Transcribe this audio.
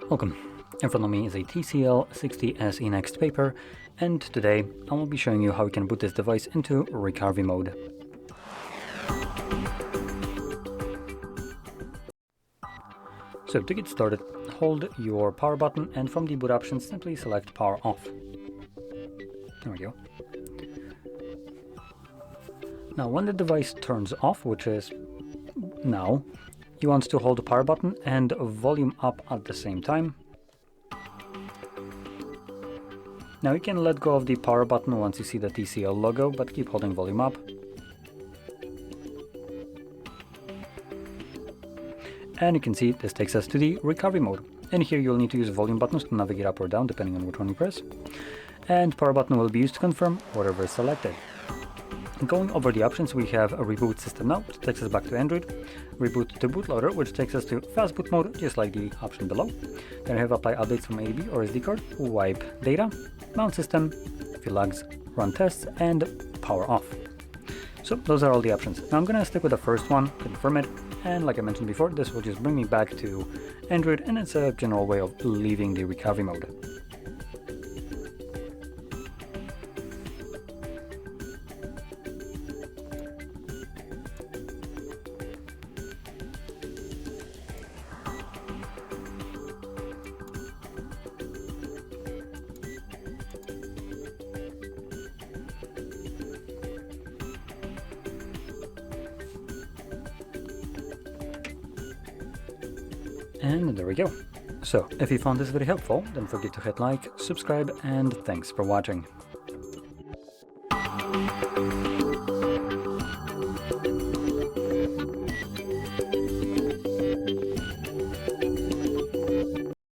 Welcome. In front of me is a TCL 60 SE NXTpaper, and today I will be showing you how you can boot this device into recovery mode. So to get started, hold your power button and from the boot options simply select power off. There we go. Now when the device turns off, which is now, you want to hold the power button and volume up at the same time. Now you can let go of the power button once you see the TCL logo, but keep holding volume up. And you can see this takes us to the recovery mode. And here you'll need to use volume buttons to navigate up or down depending on which one you press. And power button will be used to confirm whatever is selected. Going over the options, we have a reboot system now, which takes us back to Android, reboot to bootloader, which takes us to fast boot mode, just like the option below. Then we have apply updates from AD or SD card, wipe data, mount system, flags, run tests, and power off. So those are all the options. Now I'm going to stick with the first one, confirm it, and like I mentioned before, this will just bring me back to Android, and it's a general way of leaving the recovery mode. And there we go. So, if you found this very helpful, don't forget to hit like, subscribe, and thanks for watching.